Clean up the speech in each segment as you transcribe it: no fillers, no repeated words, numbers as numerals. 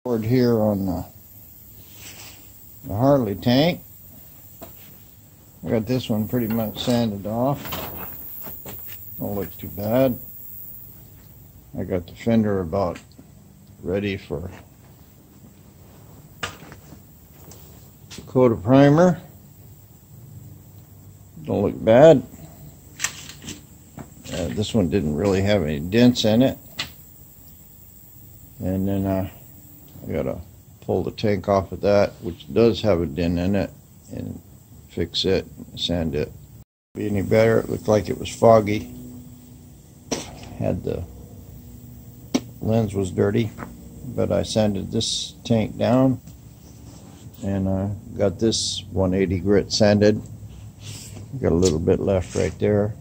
Board here on the Harley tank. I got this one pretty much sanded off. Don't look too bad. I got the fender about ready for a coat of primer. Don't look bad. This one didn't really have any dents in it. And then I gotta pull the tank off of that, which does have a dent in it, and fix it, sand it. Be any better? It looked like it was foggy. Had the lens was dirty, but I sanded this tank down, and I got this 180 grit sanded. Got a little bit left right there,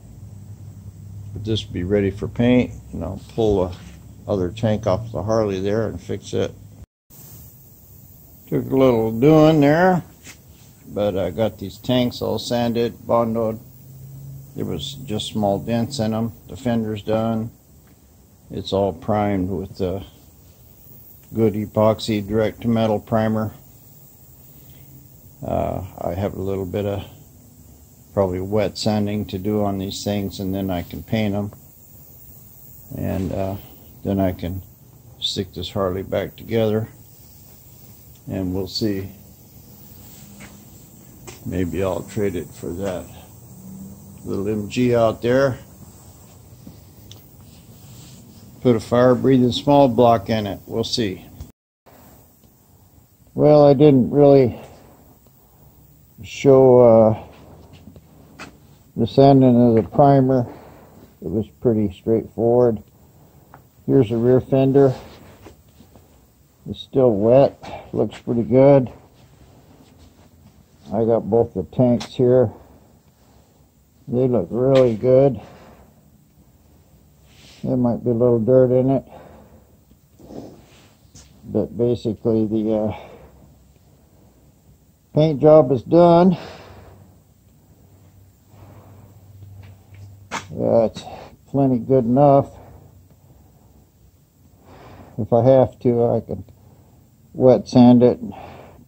but this will be ready for paint, and I'll pull the other tank off the Harley there and fix it. Took a little doing there, but I got these tanks all sanded, bondoed. There was just small dents in them. The fender's done. It's all primed with the good epoxy direct to metal primer. I have a little bit of probably wet sanding to do on these things, and then I can paint them, and then I can stick this Harley back together, and we'll see. Maybe I'll trade it for that little MG out there. Put a fire breathing small block in it. We'll see. Well, I didn't really show the sanding of the primer. It was pretty straightforward. Here's the rear fender. It's still wet. Looks pretty good. I got both the tanks here. They look really good. There might be a little dirt in it, but basically the paint job is done. It's plenty good enough. If I have to, I can wet sand it and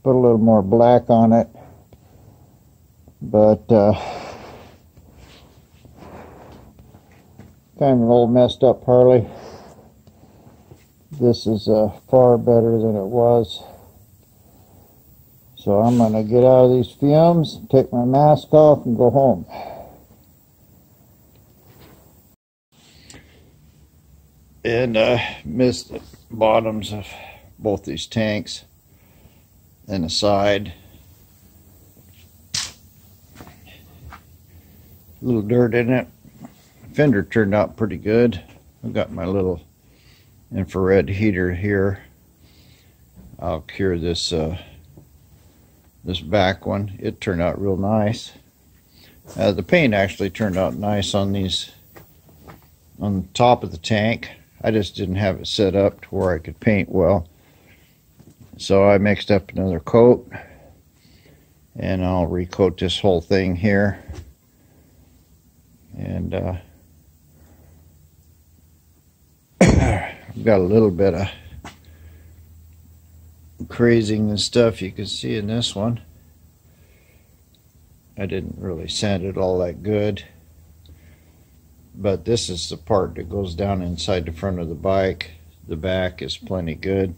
put a little more black on it, but kind of an old messed up Harley. This is far better than it was. So I'm going to get out of these fumes, take my mask off, and go home. And missed the bottoms of both these tanks and the side. A little dirt in it. Fender turned out pretty good. I've got my little infrared heater here. I'll cure this this back one. It turned out real nice. The paint actually turned out nice on these, on the top of the tank. I just didn't have it set up to where I could paint well. So I mixed up another coat, and I'll recoat this whole thing here. And I've got a little bit of crazing and stuff you can see in this one. I didn't really sand it all that good. But this is the part that goes down inside the front of the bike. The back is plenty good.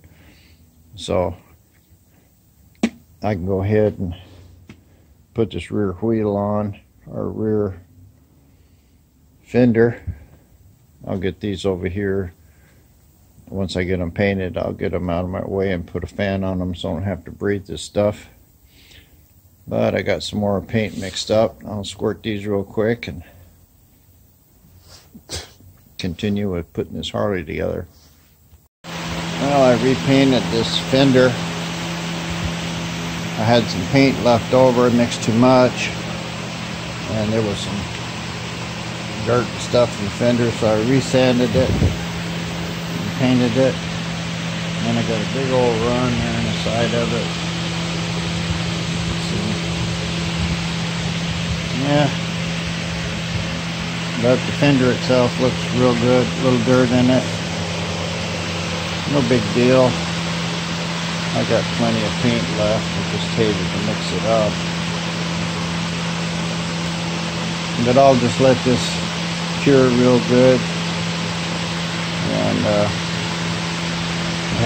So I can go ahead and put this rear wheel on, or rear fender. I'll get these over here. Once I get them painted, I'll get them out of my way and put a fan on them so I don't have to breathe this stuff. But I got some more paint mixed up. I'll squirt these real quick and continue with putting this Harley together. Well, I repainted this fender. I had some paint left over, mixed too much, and there was some dirt and stuff in the fender, so I resanded it and painted it. And then I got a big old run there on the side of it. Yeah. But the fender itself looks real good. A little dirt in it. No big deal. I got plenty of paint left. I just hated to mix it up. But I'll just let this cure real good. And it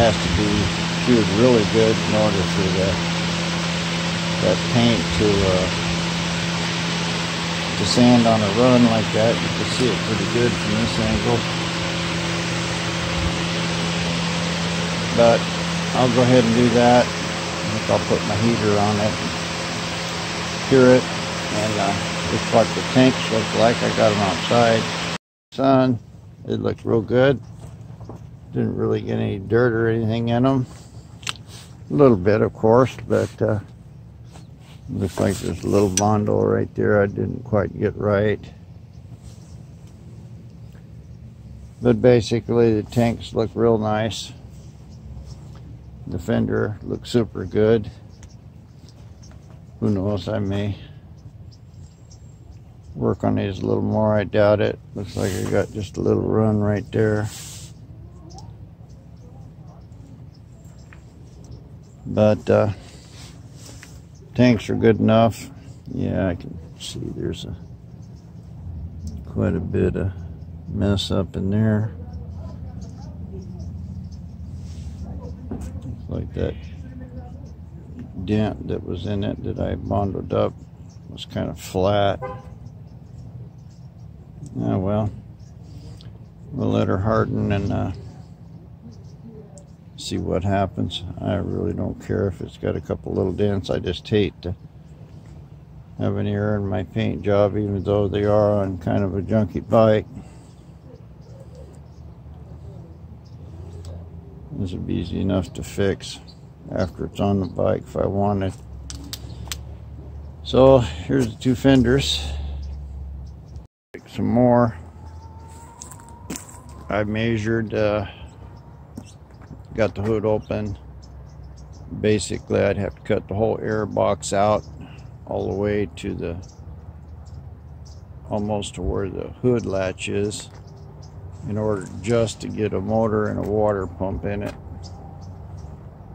has to be cured really good in order for that paint to sand on a run like that. You can see it pretty good from this angle. But I'll go ahead and do that. I think I'll put my heater on it, cure it, and this is what the tanks look like. I got them outside. Sun, it looked real good. Didn't really get any dirt or anything in them. A little bit, of course, but looks like there's a little bondo right there I didn't quite get right. But basically the tanks look real nice. The fender looks super good. Who knows, I may work on these a little more. I doubt it. Looks like I got just a little run right there. But tanks are good enough. Yeah, I can see there's quite a bit of mess up in there. Looks like that dent that was in it that I bondoed up was kind of flat. Oh well, we'll let her harden and see what happens. I really don't care if it's got a couple little dents. I just hate to have any error in my paint job, even though they are on kind of a junky bike. This would be easy enough to fix after it's on the bike if I wanted. So here's the two fenders. Take some more. I measured, got the hood open. Basically I'd have to cut the whole air box out all the way to the almost to where the hood latch is, in order just to get a motor and a water pump in it.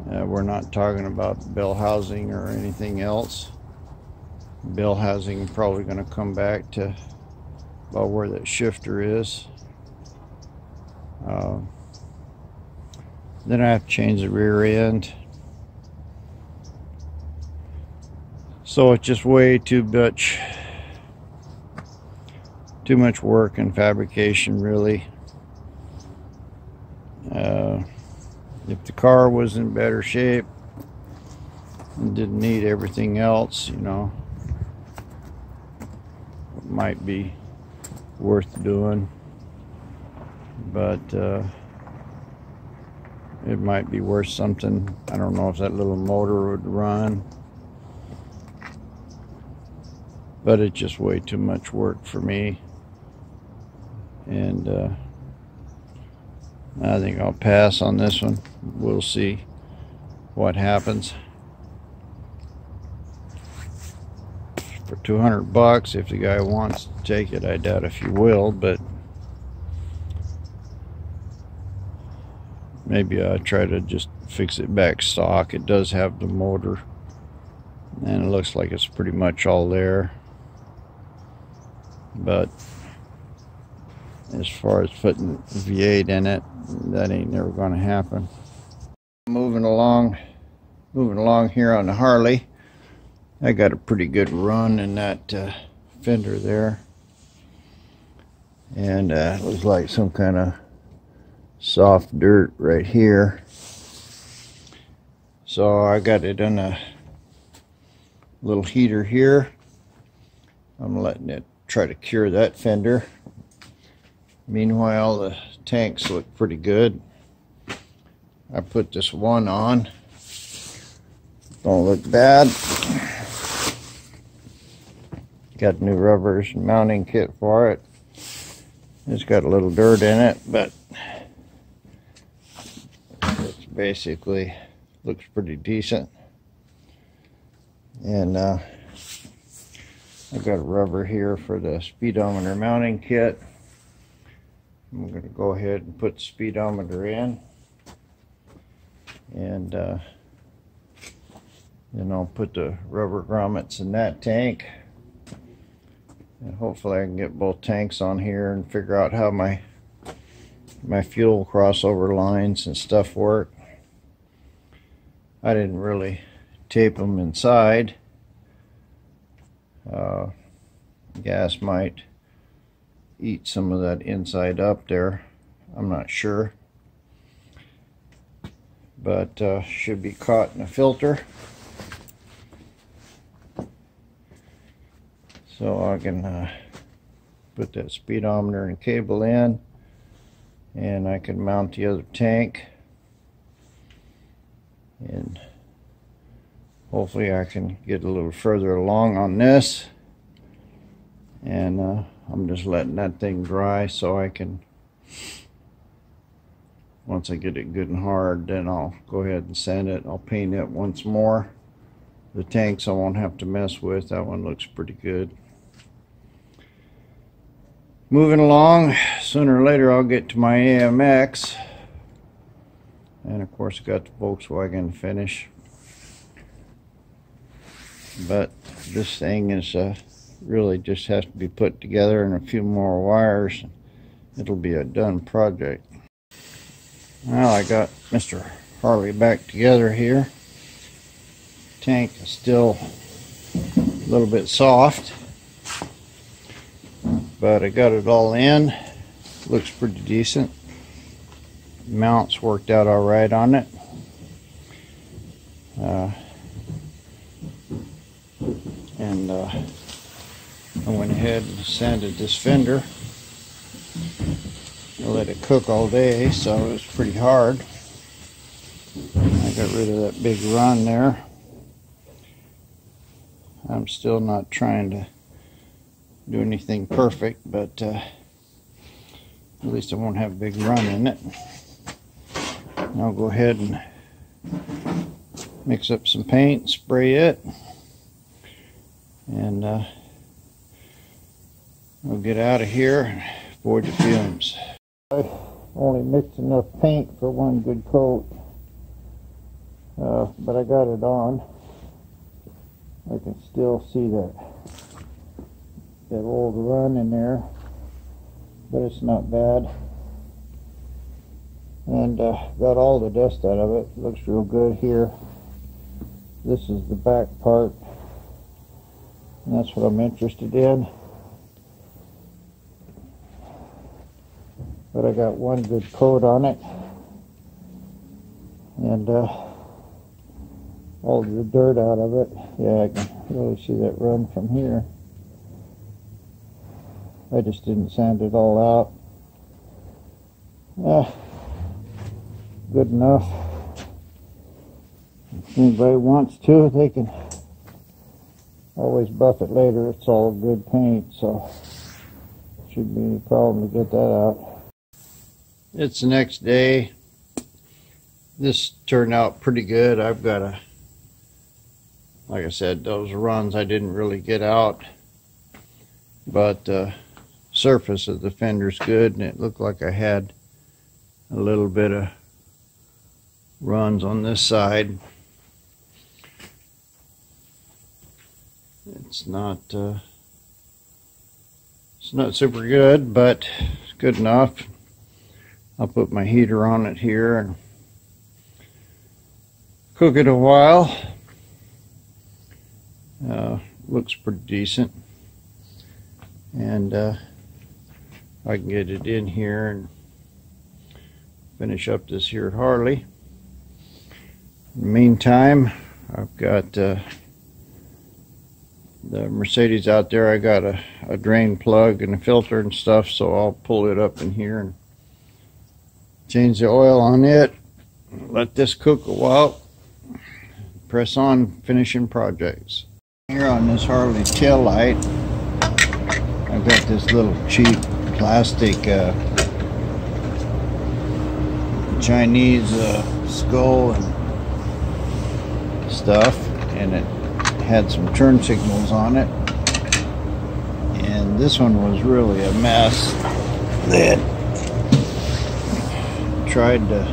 We're not talking about bell housing or anything else. Bell housing probably going to come back to about where that shifter is. Then I have to change the rear end. So it's just way too much work and fabrication, really. If the car was in better shape and didn't need everything else, you know, it might be worth doing. But it might be worth something. I don't know if that little motor would run, but it's just way too much work for me. And I think I'll pass on this one. We'll see what happens. For 200 bucks, if the guy wants to take it, I doubt if he will, but maybe I'll try to just fix it back stock. It does have the motor, and it looks like it's pretty much all there. But as far as putting V8 in it, that ain't never going to happen. Moving along here on the Harley. I got a pretty good run in that fender there, and it looks like some kind of soft dirt right here. So I got it in a little heater here. I'm letting it try to cure that fender. Meanwhile, the tanks look pretty good. I put this one on. Don't look bad. Got new rubbers and mounting kit for it. It's got a little dirt in it, but it's basically looks pretty decent. And I got a rubber here for the speedometer mounting kit. I'm going to go ahead and put the speedometer in, and Then I'll put the rubber grommets in that tank. And hopefully I can get both tanks on here and figure out how my fuel crossover lines and stuff work. I didn't really tape them inside. Gas might eat some of that inside up there. I'm not sure. But should be caught in a filter. So I can put that speedometer and cable in, and I can mount the other tank, and hopefully I can get a little further along on this. And I'm just letting that thing dry so I can, once I get it good and hard, then I'll go ahead and sand it. I'll paint it once more. The tanks I won't have to mess with. That one looks pretty good. Moving along, sooner or later I'll get to my AMX. And of course I got the Volkswagen to finish. But this thing is really just has to be put together, and a few more wires. It'll be a done project. Well, I got Mr. Harley back together here. Tank is still a little bit soft, but I got it all in. Looks pretty decent. Mounts worked out all right on it. I went ahead and sanded this fender. I let it cook all day, so it was pretty hard. I got rid of that big run there. I'm still not trying to do anything perfect, but at least I won't have a big run in it. I'll go ahead and mix up some paint, spray it, and we'll get out of here and avoid the fumes. I only mixed enough paint for one good coat, but I got it on. I can still see that old run in there, but it's not bad. And got all the dust out of it. Looks real good here. This is the back part, and that's what I'm interested in. But I got one good coat on it, and all the dirt out of it. Yeah, I can really see that run from here. I just didn't sand it all out. Good enough. If anybody wants to, they can always buff it later. It's all good paint, so shouldn't be any problem to get that out. It's the next day. This turned out pretty good. I've got like I said, those runs I didn't really get out, but the surface of the fender's good, and it looked like I had a little bit of runs on this side. It's not super good, but it's good enough. I'll put my heater on it here and cook it a while. Looks pretty decent, and I can get it in here and finish up this here Harley. In the meantime, I've got the Mercedes out there. I got a drain plug and a filter and stuff, so I'll pull it up in here and change the oil on it. Let this cook a while. Press on finishing projects. Here on this Harley tail light, I've got this little cheap plastic Chinese skull and stuff, and it had some turn signals on it, and this one was really a mess. They had tried to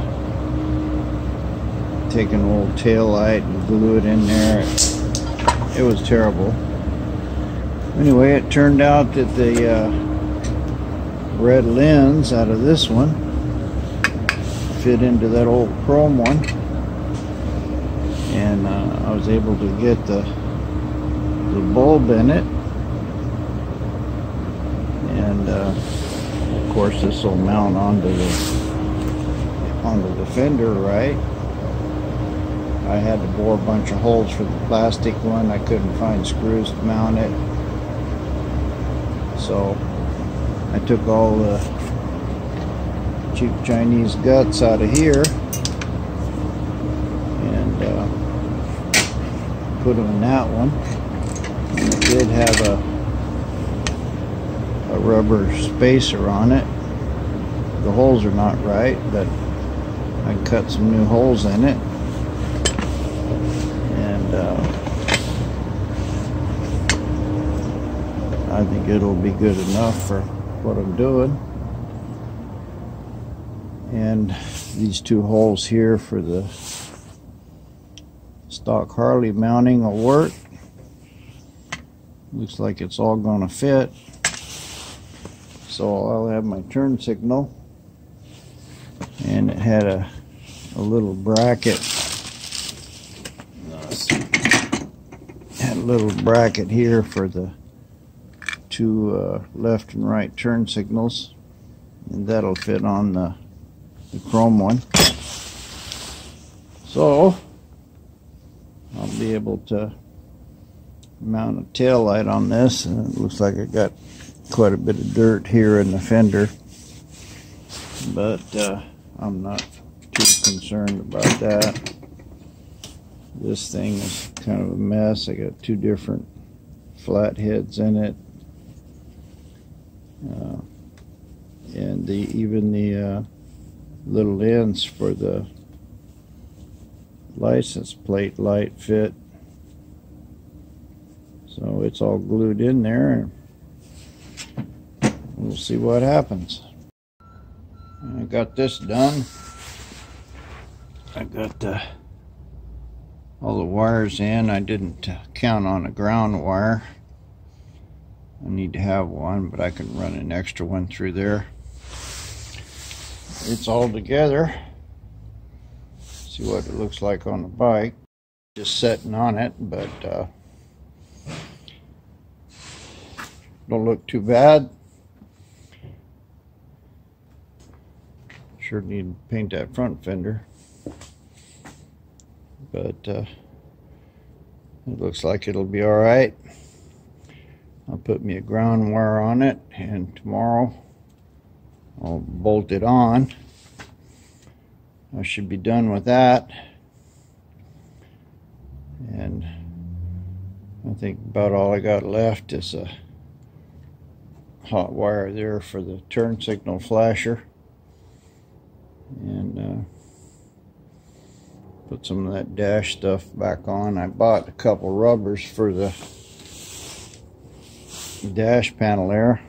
take an old tail light and glue it in there. It was terrible. Anyway, it turned out that the red lens out of this one fit into that old chrome one, and I was able to get the bulb in it, and of course this will mount onto the fender, right? I had to bore a bunch of holes for the plastic one. I couldn't find screws to mount it, so I took all the cheap Chinese guts out of here and put them in that one. And it did have a rubber spacer on it. The holes are not right, but I cut some new holes in it, and I think it'll be good enough for what I'm doing. And these two holes here for the stock Harley mounting will work. Looks like it's all gonna fit. So I'll have my turn signal, and it had a little bracket. Had a little bracket here for the two left and right turn signals, and that'll fit on the chrome one. So I'll be able to mount a tail light on this, and it looks like I got quite a bit of dirt here in the fender, but I'm not too concerned about that. This thing is kind of a mess. I got two different flat heads in it, and even the little ends for the license plate light fit. So it's all glued in there, and we'll see what happens. I got this done. I got all the wires in. I didn't count on a ground wire. I need to have one, but I can run an extra one through there. It's all together. See what it looks like on the bike. Just sitting on it, but don't look too bad. Sure need to paint that front fender, but it looks like it'll be all right. I'll put me a ground wire on it, and tomorrow I'll bolt it on. I should be done with that, and I think about all I got left is a hot wire there for the turn signal flasher, and put some of that dash stuff back on. I bought a couple rubbers for the dash panel there.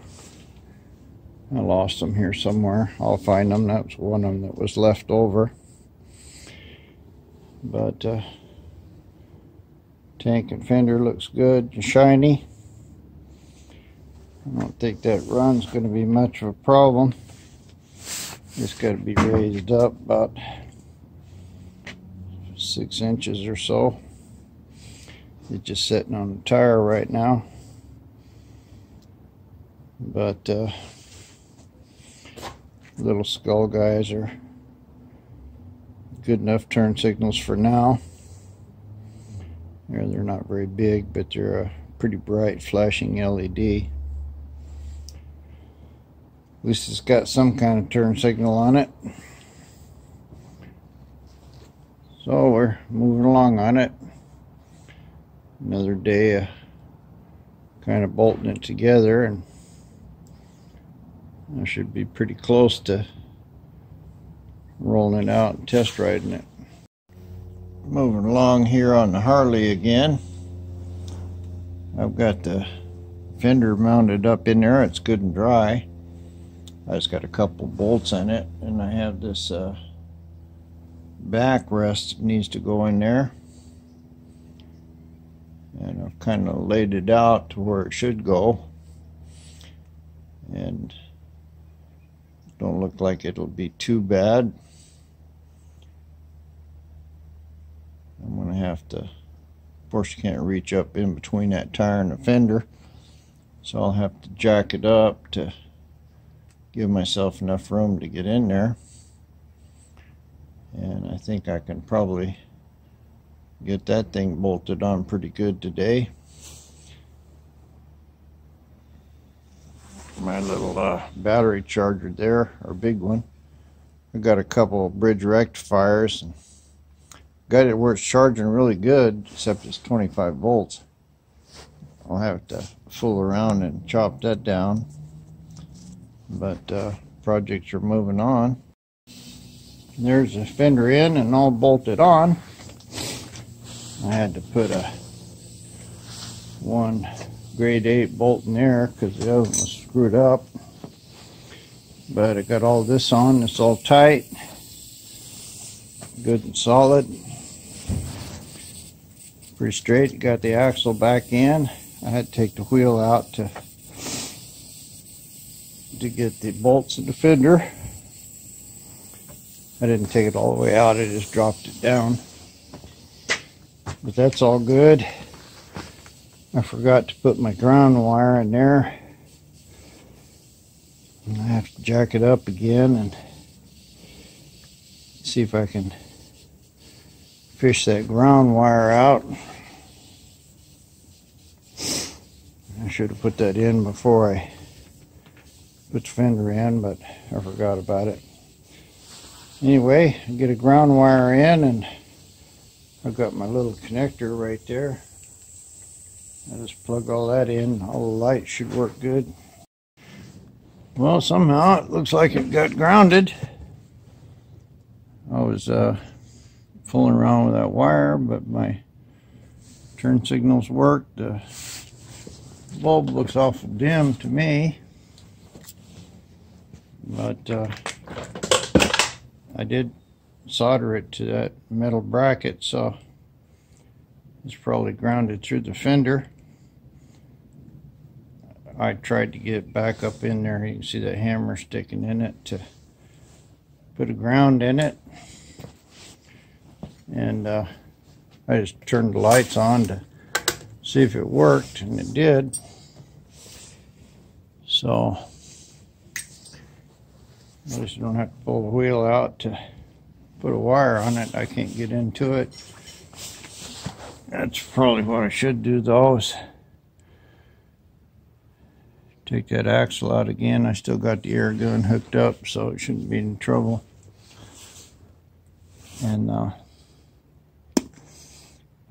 I lost them here somewhere. I'll find them. That was one of them that was left over. But tank and fender looks good and shiny. I don't think that run's going to be much of a problem. Just got to be raised up about 6 inches or so. It's just sitting on the tire right now. But little skull guys are good enough turn signals for now. They're not very big, but they're a pretty bright flashing LED. At least it's got some kind of turn signal on it. So we're moving along on it. Another day kind of bolting it together, and I should be pretty close to rolling it out and test riding it. Moving along here on the Harley again. I've got the fender mounted up in there. It's good and dry. I just got a couple bolts in it, and I have this backrest needs to go in there, and I've kind of laid it out to where it should go, and don't look like it'll be too bad. I'm gonna have to, of course you can't reach up in between that tire and the fender, so I'll have to jack it up to give myself enough room to get in there. And I think I can probably get that thing bolted on pretty good today. My little battery charger there, our big one, I got a couple of bridge rectifiers and got it where it's charging really good, except it's 25 volts. I'll have to fool around and chop that down, but projects are moving on. There's the fender in and all bolted on. I had to put a one grade 8 bolt in there because the other one was screwed up, but I got all this on. It's all tight, good and solid, pretty straight. Got the axle back in. I had to take the wheel out to get the bolts in the fender. I didn't take it all the way out, I just dropped it down. But that's all good. I forgot to put my ground wire in there. And I have to jack it up again and see if I can fish that ground wire out. I should have put that in before I put the fender in, but I forgot about it. Anyway, I get a ground wire in, and I've got my little connector right there. I just plug all that in. All the lights should work good. Well, somehow it looks like it got grounded. I was fooling around with that wire, but my turn signals worked. The bulb looks awful dim to me, but I did solder it to that metal bracket, so it's probably grounded through the fender. I tried to get it back up in there. You can see that hammer sticking in it to put a ground in it, and I just turned the lights on to see if it worked, and it did. So at least you don't have to pull the wheel out to put a wire on it. I can't get into it. That's probably what I should do though, is take that axle out again. I still got the air gun hooked up, so it shouldn't be in trouble. And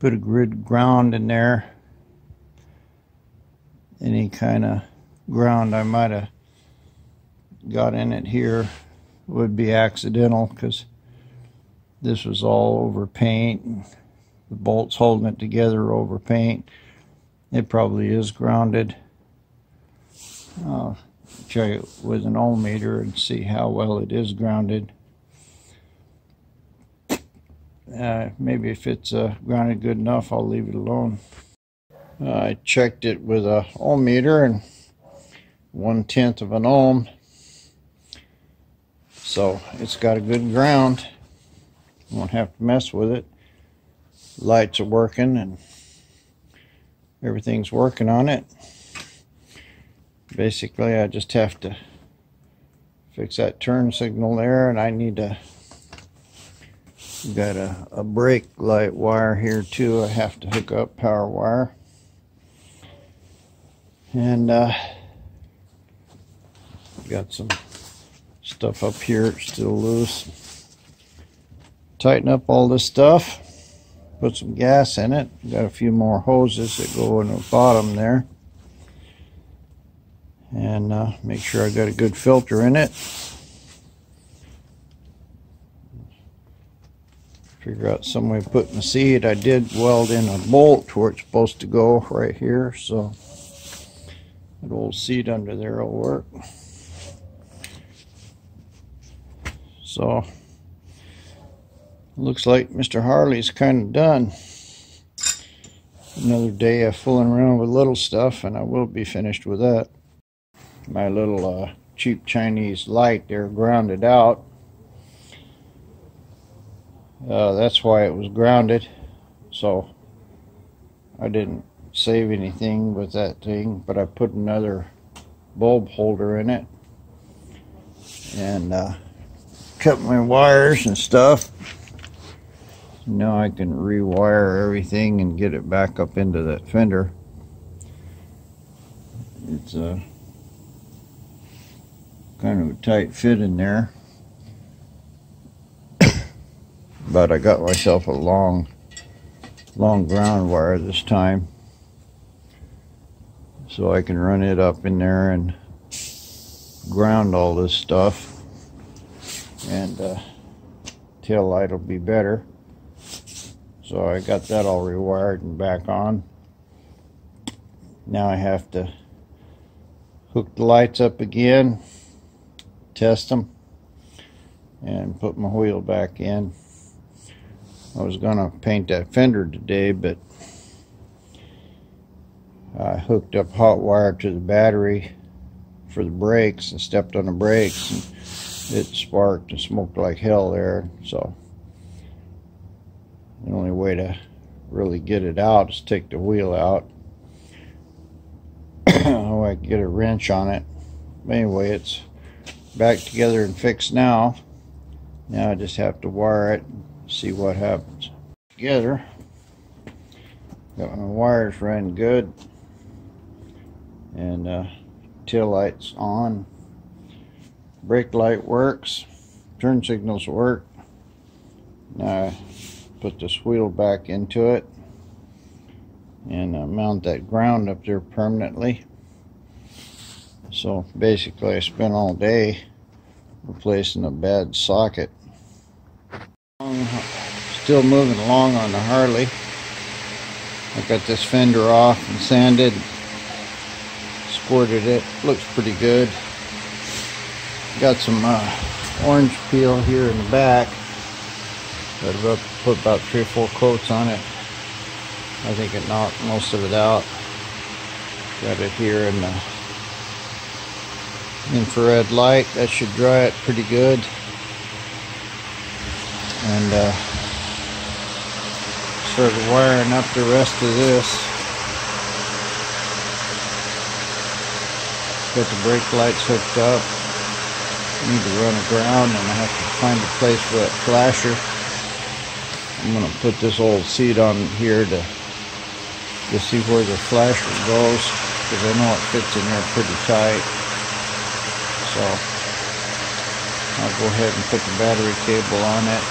put a grid ground in there. Any kind of ground I might have got in it here would be accidental, because this was all over paint and the bolts holding it together over paint. It probably is grounded. I'll check it with an ohm meter and see how well it is grounded. Maybe if it's grounded good enough, I'll leave it alone. I checked it with a ohm meter, and 1/10 of an ohm, so it's got a good ground. Won't have to mess with it. Lights are working and everything's working on it. Basically, I just have to fix that turn signal there, and I need to got a brake light wire here too. I have to hook up power wire, and got some stuff up here still loose. Tighten up all this stuff, put some gas in it. Got a few more hoses that go in the bottom there, and make sure I got a good filter in it. Figure out some way of putting the seat. I did weld in a bolt where it's supposed to go right here, so that old seat under there will work. So Looks like Mr. Harley's kind of done. Another day of fooling around with little stuff, and I will be finished with that. My little cheap Chinese light there grounded out. That's why it was grounded, so I didn't save anything with that thing, but I put another bulb holder in it and cut my wires and stuff. Now I can rewire everything and get it back up into that fender. It's a kind of a tight fit in there, but I got myself a long ground wire this time, so I can run it up in there and ground all this stuff, and tail light will be better. So I got that all rewired and back on. Now I have to hook the lights up again, test them, and put my wheel back in. I was gonna paint that fender today, but I hooked up hot wire to the battery for the brakes and stepped on the brakes, and it sparked and smoked like hell there. So the only way to really get it out is take the wheel out. Oh, I can get a wrench on it. But anyway, it's back together and fixed now. Now I just have to wire it and see what happens. Together. Got my wires running good. And tail light's on. Brake light works. Turn signals work. Now I put this wheel back into it and mount that ground up there permanently. So basically I spent all day replacing a bad socket. Still moving along on the Harley. I got this fender off and sanded, squirted it, looks pretty good. Got some orange peel here in the back. I've put about 3 or 4 coats on it. I think it knocked most of it out. Got it here in the infrared light. That should dry it pretty good. And started wiring up the rest of this. Got the brake lights hooked up. Need to run a ground, and I have to find a place for that flasher. I'm going to put this old seat on here to see where the flasher goes, because I know it fits in there pretty tight. So I'll go ahead and put the battery cable on it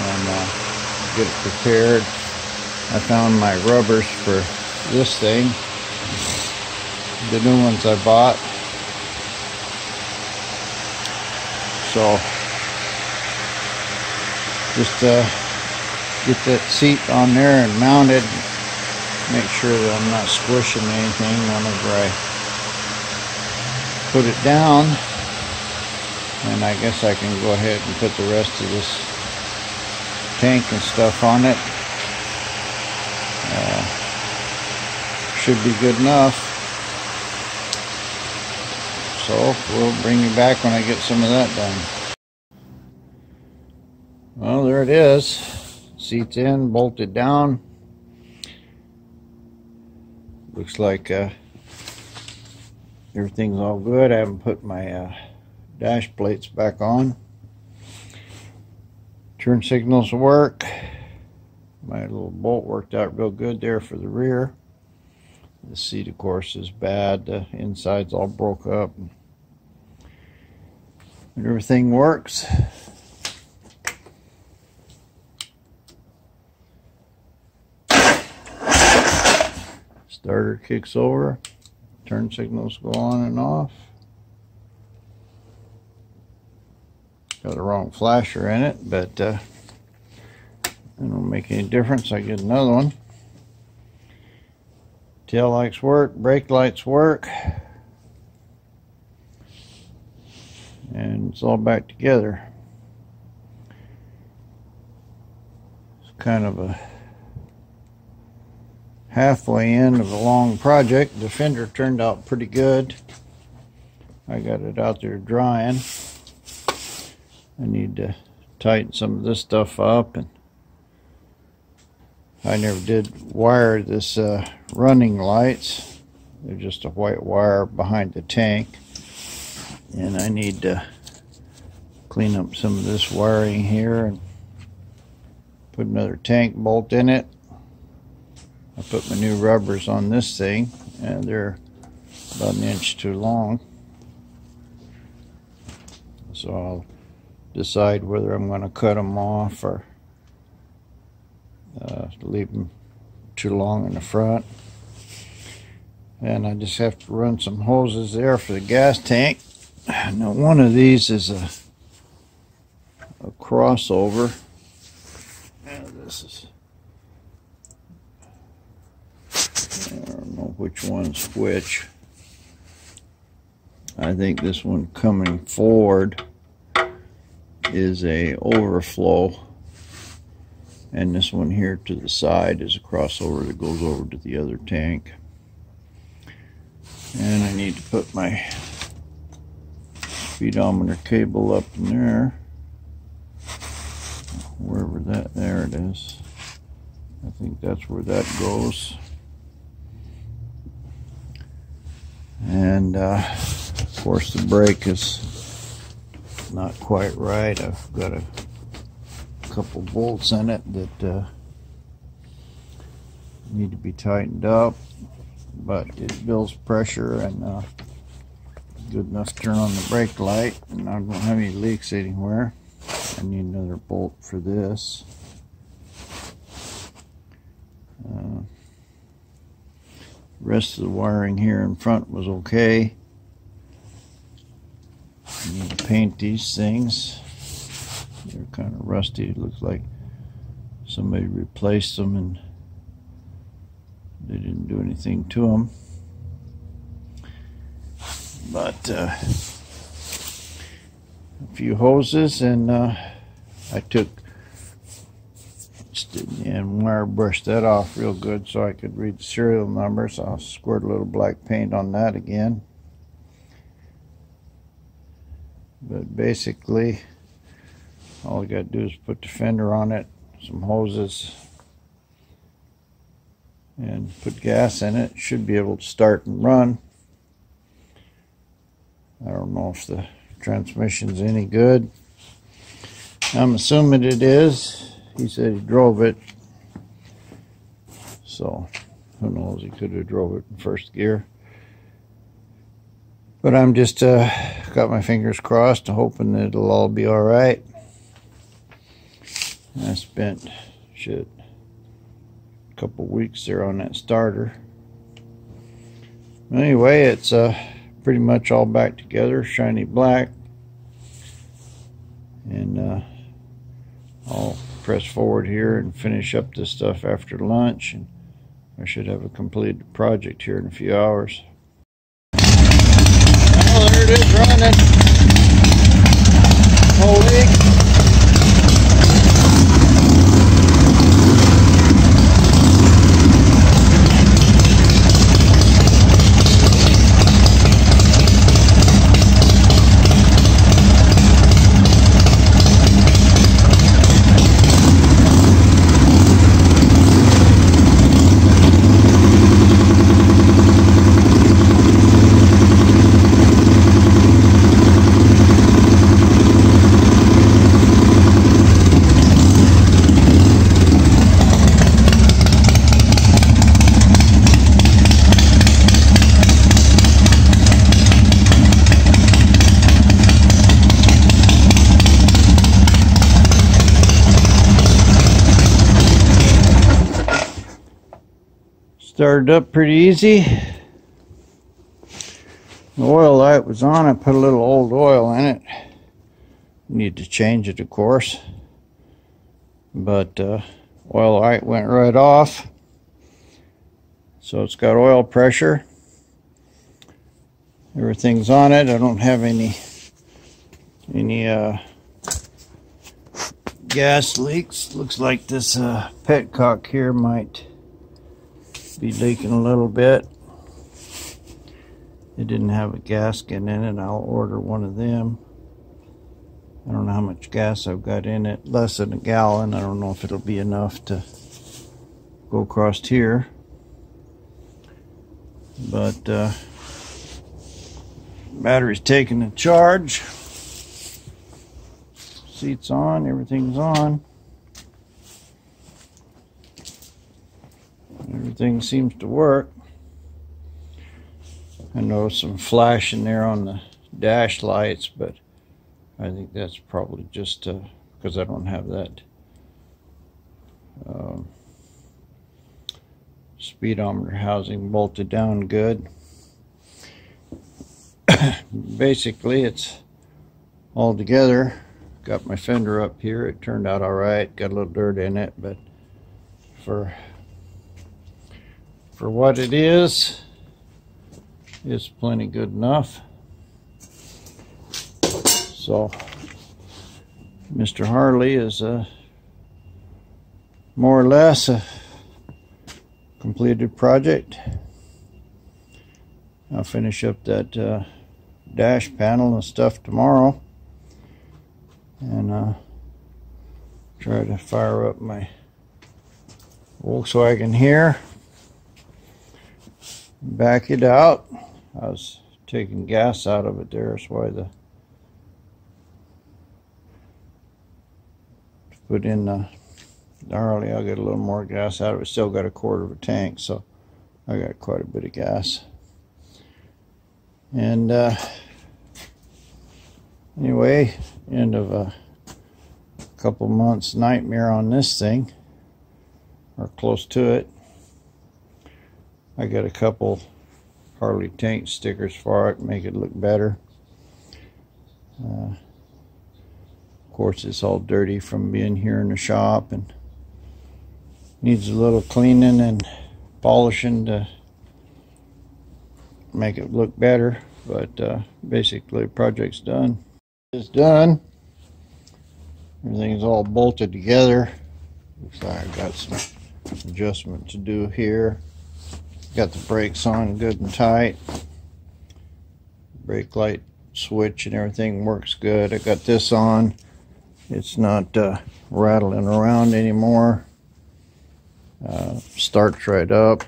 and get it prepared. I found my rubbers for this thing, the new ones I bought. So just get that seat on there and mounted. Make sure that I'm not squishing anything whenever I put it down. And I guess I can go ahead and put the rest of this tank and stuff on it. Should be good enough. So we'll bring you back when I get some of that done. Well, there it is. Seat's in, bolted down. Looks like everything's all good. I haven't put my dash plates back on. Turn signals work. My little bolt worked out real good there for the rear. The seat, of course, is bad. The inside's all broke up. And everything works. Starter kicks over. Turn signals go on and off. Got the wrong flasher in it, but it don't make any difference. I get another one. Tail lights work, brake lights work, and it's all back together. kind of a halfway end of a long project. The fender turned out pretty good. I got it out there drying. I need to tighten some of this stuff up, and I never did wire this running lights. They're just a white wire behind the tank, and I need to clean up some of this wiring here and put another tank bolt in it. I put my new rubbers on this thing, and they're about an inch too long, so I'll decide whether I'm going to cut them off or leave them too long in the front. And I just have to run some hoses there for the gas tank. Now one of these is a crossover, and this is, I don't know which one's which. I think this one coming forward is a overflow, and this one here to the side is a crossover that goes over to the other tank. And I need to put my speedometer cable up in there, wherever that, there it is. I think that's where that goes. And of course the brake is not quite right. I've got a couple bolts in it that need to be tightened up, but it builds pressure and good enough to turn on the brake light, and I don't have any leaks anywhere. I need another bolt for this. The rest of the wiring here in front was okay. I need to paint these things. They're kind of rusty. It looks like somebody replaced them and they didn't do anything to them. But a few hoses, and I took and wire brushed that off real good so I could read the serial numbers. I'll squirt a little black paint on that again. But basically all I got to do is put the fender on it, some hoses, and put gas in it. Should be able to start and run. I don't know if the transmission's any good. I'm assuming it is. He said he drove it, so who knows, he could have drove it in first gear. But I'm just got my fingers crossed, hoping that it'll all be all right. I spent a couple weeks there on that starter. Anyway, it's pretty much all back together, shiny black, and I'll press forward here and finish up this stuff after lunch, and I should have a completed project here in a few hours. Well, there it is running. No leak. Started up pretty easy. The oil light was on. I put a little old oil in it. Need to change it, of course. But oil light went right off. So it's got oil pressure. Everything's gas leaks. Looks like this petcock here might be leaking a little bit. It didn't have a gasket in it. I'll order one of them. I don't know how much gas I've got in it. Less than a gallon. I don't know if it'll be enough to go across here. But battery's taking a charge. Seat's on. Everything's on. Everything seems to work. I know some flashing there on the dash lights, but I think that's probably just because I don't have that speedometer housing bolted down good. Basically, it's all together. Got my fender up here. It turned out all right. Got a little dirt in it, but for what it is, it's plenty good enough. So Mr. Harley is more or less a completed project. I'll finish up that dash panel and stuff tomorrow, and try to fire up my Volkswagen here, back it out. I was taking gas out of it there, that's why put in the Harley, I'll get a little more gas out of it. Still got a quarter of a tank, so I got quite a bit of gas. And anyway, end of a couple months nightmare on this thing, or close to it. I got a couple Harley tank stickers for it, make it look better. Of course, it's all dirty from being here in the shop and needs a little cleaning and polishing to make it look better. But basically, the project's done. It's done. Everything's all bolted together. Looks like I've got some adjustment to do here. Got the brakes on good and tight. Brake light switch and everything works good. I got this on. It's not rattling around anymore. Starts right up.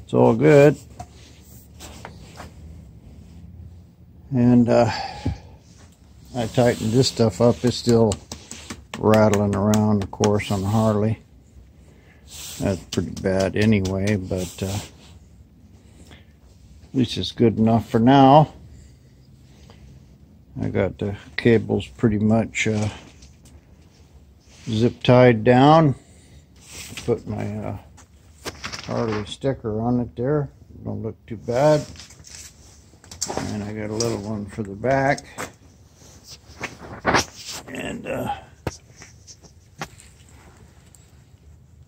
It's all good. And I tightened this stuff up. It's still rattling around, of course, on the Harley. That's pretty bad anyway, but at least it's good enough for now. I got the cables pretty much zip tied down. Put my Harley sticker on it there. Don't look too bad. And I got a little one for the back. And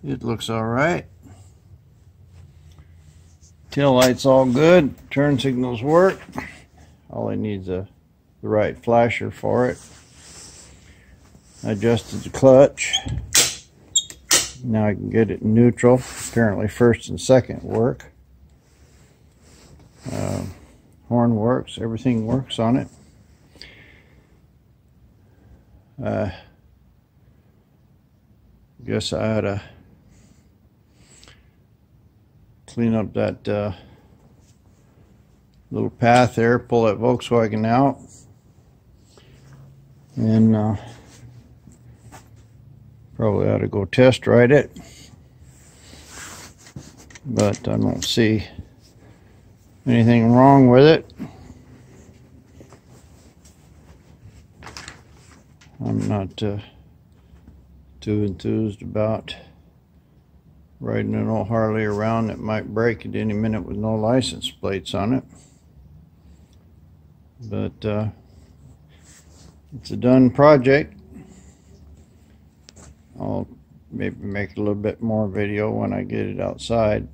it looks all right. Tail light's all good. Turn signals work. All I need is the right flasher for it. I adjusted the clutch. Now I can get it in neutral. Apparently first and second work. Horn works. Everything works on it. Guess I ought to clean up that little path there, pull that Volkswagen out, and probably ought to go test ride it, but I don't see anything wrong with it. I'm not too enthused about riding an old Harley around that might break at any minute with no license plates on it. But it's a done project. I'll maybe make a little bit more video when I get it outside.